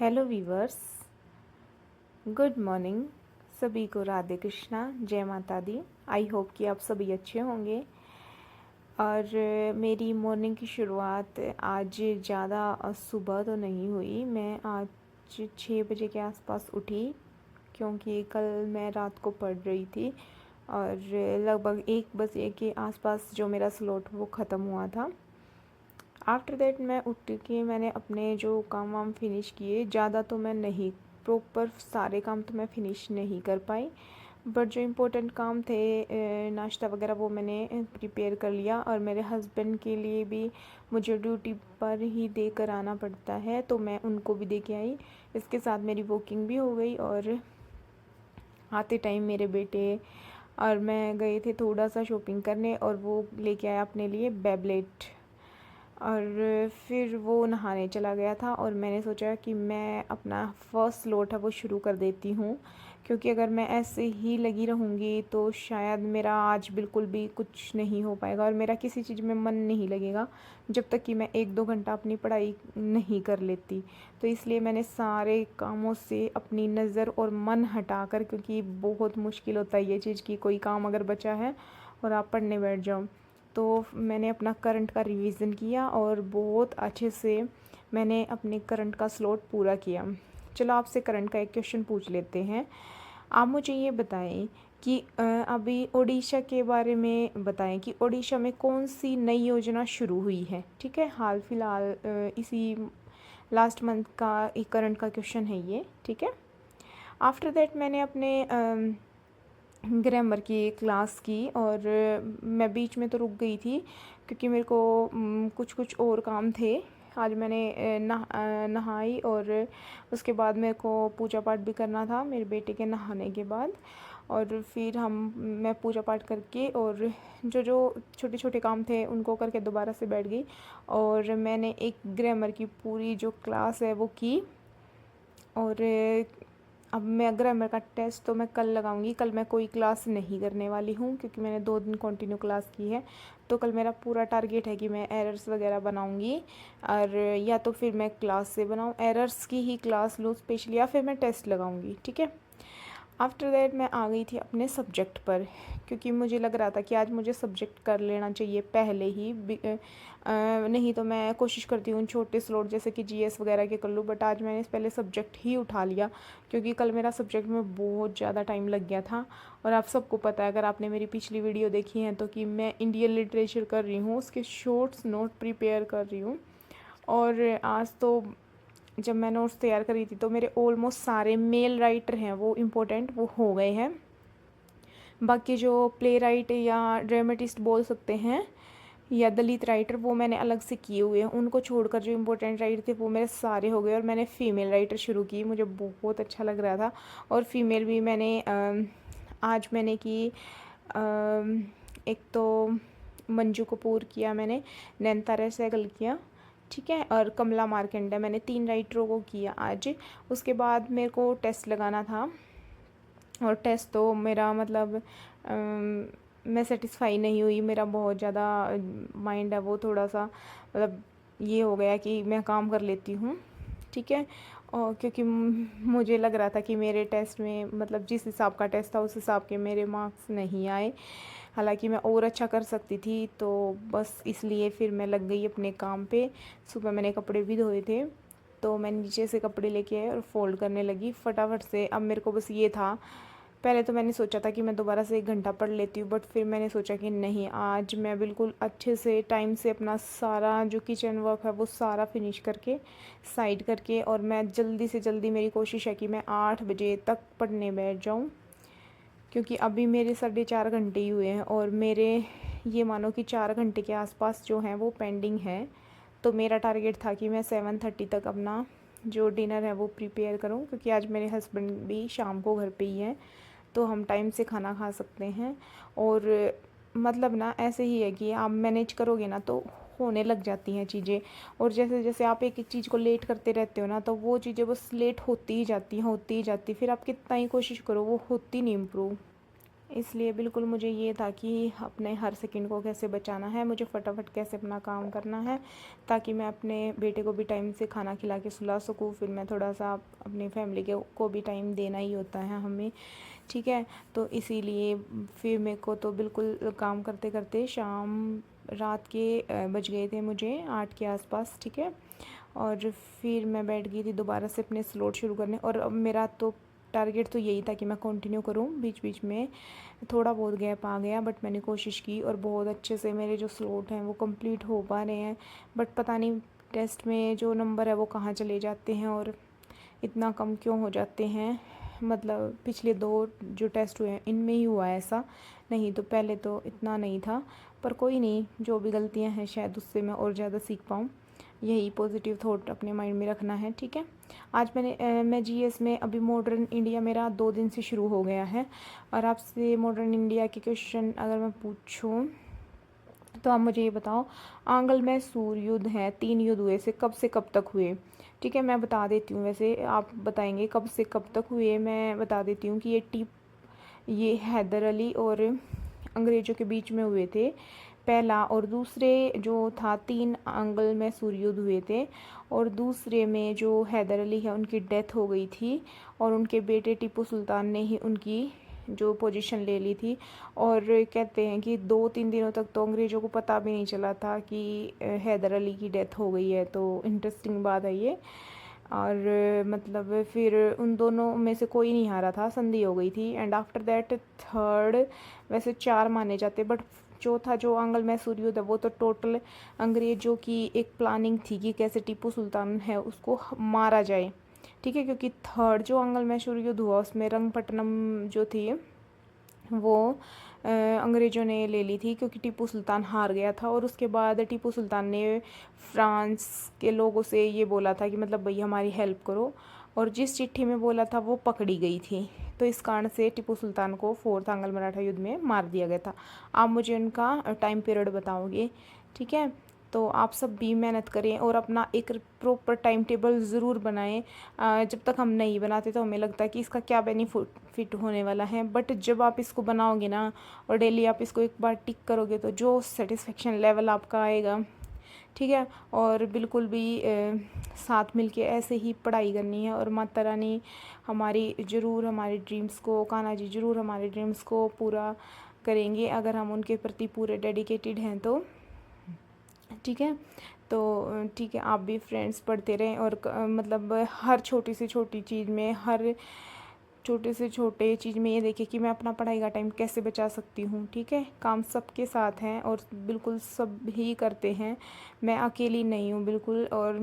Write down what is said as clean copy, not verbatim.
Hello viewers, good morning. सभी को राधे कृष्णा, जय माता दी। आई होप कि आप सभी अच्छे होंगे। और मेरी मॉर्निंग की शुरुआत आज ज़्यादा सुबह तो नहीं हुई। मैं आज 6 बजे के आसपास उठी क्योंकि कल मैं रात को पढ़ रही थी और लगभग 1 बजे के आसपास जो मेरा स्लॉट वो ख़त्म हुआ था। आफ्टर दैट मैं उठ के मैंने अपने जो काम वाम फिनिश किए। ज़्यादा तो मैं नहीं, प्रॉपर सारे काम तो मैं फिनिश नहीं कर पाई, बट जो इम्पोर्टेंट काम थे नाश्ता वगैरह वो मैंने प्रिपेयर कर लिया। और मेरे हस्बैंड के लिए भी मुझे ड्यूटी पर ही दे कर आना पड़ता है, तो मैं उनको भी दे के आई। इसके साथ मेरी वॉकिंग भी हो गई और आते टाइम मेरे बेटे और मैं गए थे थोड़ा सा शॉपिंग करने और वो लेके आया अपने लिए बेबलेट। और फिर वो नहाने चला गया था और मैंने सोचा कि मैं अपना फ़र्स्ट स्लॉट है वो शुरू कर देती हूँ, क्योंकि अगर मैं ऐसे ही लगी रहूँगी तो शायद मेरा आज बिल्कुल भी कुछ नहीं हो पाएगा और मेरा किसी चीज़ में मन नहीं लगेगा जब तक कि मैं 1-2 घंटा अपनी पढ़ाई नहीं कर लेती। तो इसलिए मैंने सारे कामों से अपनी नज़र और मन हटा कर, क्योंकि बहुत मुश्किल होता है ये चीज़ कि कोई काम अगर बचा है और आप पढ़ने बैठ जाओ, तो मैंने अपना करंट का रिवीजन किया और बहुत अच्छे से मैंने अपने करंट का स्लॉट पूरा किया। चलो आपसे करंट का एक क्वेश्चन पूछ लेते हैं। आप मुझे ये बताएं कि अभी ओडिशा के बारे में बताएं कि ओडिशा में कौन सी नई योजना शुरू हुई है। ठीक है, हाल फिलहाल इसी लास्ट मंथ का एक करंट का क्वेश्चन है ये। ठीक है, आफ्टर दैट मैंने अपने ग्रामर की क्लास की और मैं बीच में तो रुक गई थी क्योंकि मेरे को कुछ कुछ और काम थे। आज मैंने नहाई और उसके बाद मेरे को पूजा पाठ भी करना था मेरे बेटे के नहाने के बाद। और फिर मैं पूजा पाठ करके और जो जो छोटे छोटे काम थे उनको करके दोबारा से बैठ गई और मैंने एक ग्रामर की पूरी जो क्लास है वो की। और अब मैं ग्रामर का टेस्ट तो मैं कल लगाऊंगी। कल मैं कोई क्लास नहीं करने वाली हूँ क्योंकि मैंने 2 दिन कंटिन्यू क्लास की है। तो कल मेरा पूरा टारगेट है कि मैं एरर्स वगैरह बनाऊंगी और या तो फिर मैं क्लास से बनाऊँ, एरर्स की ही क्लास लूँ स्पेशली, या फिर मैं टेस्ट लगाऊंगी। ठीक है, आफ्टर दैट मैं आ गई थी अपने सब्जेक्ट पर, क्योंकि मुझे लग रहा था कि आज मुझे सब्जेक्ट कर लेना चाहिए पहले ही। नहीं तो मैं कोशिश करती हूँ छोटे स्लॉट जैसे कि जीएस वगैरह के कर लूँ, बट आज मैंने पहले सब्जेक्ट ही उठा लिया क्योंकि कल मेरा सब्जेक्ट में बहुत ज़्यादा टाइम लग गया था। और आप सबको पता है, अगर आपने मेरी पिछली वीडियो देखी है तो कि मैं इंडियन लिटरेचर कर रही हूँ, उसके शॉर्ट्स नोट प्रिपेयर कर रही हूँ। और आज तो जब मैं नोट्स तैयार करी थी तो मेरे ऑलमोस्ट सारे मेल राइटर हैं वो इम्पोर्टेंट वो हो गए हैं। बाकी जो प्ले राइट या ड्रामेटिस्ट बोल सकते हैं या दलित राइटर, वो मैंने अलग से किए हुए हैं। उनको छोड़कर जो इम्पोर्टेंट राइटर थे वो मेरे सारे हो गए और मैंने फ़ीमेल राइटर शुरू की। मुझे बहुत अच्छा लग रहा था। और फीमेल भी मैंने आज मैंने की। एक तो मंजू कपूर किया मैंने, नैनतारा सहगल किया, ठीक है, और कमला मार्कंडा, मैंने 3 राइटरों को किया आज। उसके बाद मेरे को टेस्ट लगाना था और टेस्ट तो मेरा मतलब मैं सेटिस्फाई नहीं हुई। मेरा बहुत ज़्यादा माइंड है वो थोड़ा सा मतलब ये हो गया कि मैं काम कर लेती हूँ। ठीक है, और क्योंकि मुझे लग रहा था कि मेरे टेस्ट में मतलब जिस हिसाब का टेस्ट था उस हिसाब के मेरे मार्क्स नहीं आए, हालांकि मैं और अच्छा कर सकती थी। तो बस इसलिए फिर मैं लग गई अपने काम पे। सुबह मैंने कपड़े भी धोए थे तो मैं नीचे से कपड़े लेके आए और फोल्ड करने लगी फटाफट से। अब मेरे को बस ये था, पहले तो मैंने सोचा था कि मैं दोबारा से 1 घंटा पढ़ लेती हूँ, बट फिर मैंने सोचा कि नहीं, आज मैं बिल्कुल अच्छे से टाइम से अपना सारा जो किचन वर्क है वो सारा फिनिश करके साइड करके, और मैं जल्दी से जल्दी, मेरी कोशिश है कि मैं 8 बजे तक पढ़ने बैठ जाऊँ, क्योंकि अभी मेरे 4.5 घंटे ही हुए हैं और मेरे ये मानो कि 4 घंटे के आसपास जो हैं वो पेंडिंग है। तो मेरा टारगेट था कि मैं 7:30 तक अपना जो डिनर है वो प्रिपेयर करूं, क्योंकि आज मेरे हस्बैंड भी शाम को घर पे ही हैं तो हम टाइम से खाना खा सकते हैं। और मतलब ना ऐसे ही है कि आप मैनेज करोगे ना तो होने लग जाती हैं चीज़ें। और जैसे जैसे आप एक एक चीज़ को लेट करते रहते हो ना तो वो चीज़ें बस लेट होती ही जाती हैं, होती ही जाती, फिर आप कितना ही कोशिश करो वो होती नहीं इम्प्रूव। इसलिए बिल्कुल मुझे ये था कि अपने हर सेकंड को कैसे बचाना है, मुझे फटाफट कैसे अपना काम करना है ताकि मैं अपने बेटे को भी टाइम से खाना खिला के सुला सकूँ। फिर मैं थोड़ा सा अपनी फैमिली के को भी टाइम देना ही होता है हमें, ठीक है। तो इसीलिए फिर मेरे को तो बिल्कुल काम करते करते रात के बज गए थे मुझे 8 के आसपास, ठीक है। और फिर मैं बैठ गई थी दोबारा से अपने स्लॉट शुरू करने, और अब मेरा तो टारगेट तो यही था कि मैं कंटिन्यू करूं। बीच बीच में थोड़ा बहुत गैप आ गया, बट मैंने कोशिश की और बहुत अच्छे से मेरे जो स्लॉट हैं वो कंप्लीट हो पा रहे हैं। बट पता नहीं टेस्ट में जो नंबर है वो कहाँ चले जाते हैं और इतना कम क्यों हो जाते हैं। मतलब पिछले 2 जो टेस्ट हुए हैं इनमें ही हुआ है ऐसा, नहीं तो पहले तो इतना नहीं था। पर कोई नहीं, जो भी गलतियां हैं शायद उससे मैं और ज़्यादा सीख पाऊँ, यही पॉजिटिव थॉट अपने माइंड में रखना है, ठीक है। आज मैं जीएस में अभी मॉडर्न इंडिया मेरा 2 दिन से शुरू हो गया है, और आपसे मॉडर्न इंडिया के क्वेश्चन अगर मैं पूछूं तो आप मुझे ये बताओ, आंगल में सूर्य युद्ध है, 3 युद्ध हुए से कब तक हुए, ठीक है। मैं बता देती हूँ, वैसे आप बताएंगे कब से कब तक हुए। मैं बता देती हूँ कि ये हैदर अली और अंग्रेज़ों के बीच में हुए थे पहला, और दूसरे जो था 3 आंगल में सूर्य युद्ध हुए थे, और दूसरे में जो हैदर अली है उनकी डेथ हो गई थी, और उनके बेटे टीपू सुल्तान ने ही उनकी जो पोजीशन ले ली थी। और कहते हैं कि 2-3 दिनों तक तो अंग्रेज़ों को पता भी नहीं चला था कि हैदर अली की डेथ हो गई है। तो इंटरेस्टिंग बात है ये। और मतलब फिर उन दोनों में से कोई नहीं हारा था, संधि हो गई थी। एंड आफ्टर दैट थर्ड, वैसे 4 माने जाते, बट चौथा जो आंगल मैसूर युद्ध है वो तो टोटल अंग्रेज़ों की एक प्लानिंग थी कि कैसे टीपू सुल्तान है उसको मारा जाए, ठीक है। क्योंकि थर्ड जो आंगल मैसूर युद्ध हुआ उसमें रंगपट्टनम जो थी वो अंग्रेज़ों ने ले ली थी, क्योंकि टीपू सुल्तान हार गया था। और उसके बाद टीपू सुल्तान ने फ्रांस के लोगों से ये बोला था कि मतलब भाई हमारी हेल्प करो, और जिस चिट्ठी में बोला था वो पकड़ी गई थी। तो इस कारण से टीपू सुल्तान को 4th आंग्ल मराठा युद्ध में मार दिया गया था। आप मुझे उनका टाइम पीरियड बताओगे, ठीक है। तो आप सब भी मेहनत करें और अपना एक प्रॉपर टाइम टेबल ज़रूर बनाएं। जब तक हम नहीं बनाते तो हमें लगता है कि इसका क्या बेनिफिट होने वाला है, बट जब आप इसको बनाओगे ना और डेली आप इसको एक बार टिक करोगे तो जो सेटिस्फेक्शन लेवल आपका आएगा, ठीक है। और बिल्कुल भी साथ मिलके ऐसे ही पढ़ाई करनी है, और माता रानी हमारी ज़रूर हमारे ड्रीम्स को, कान्हा जी ज़रूर हमारे ड्रीम्स को पूरा करेंगे अगर हम उनके प्रति पूरे डेडिकेटेड हैं तो, ठीक है। तो ठीक है, आप भी फ्रेंड्स पढ़ते रहें, और मतलब हर छोटी से छोटी चीज़ में, हर छोटे से छोटे चीज़ में ये देखें कि मैं अपना पढ़ाई का टाइम कैसे बचा सकती हूँ, ठीक है। काम सबके साथ हैं और बिल्कुल सब ही करते हैं, मैं अकेली नहीं हूँ बिल्कुल। और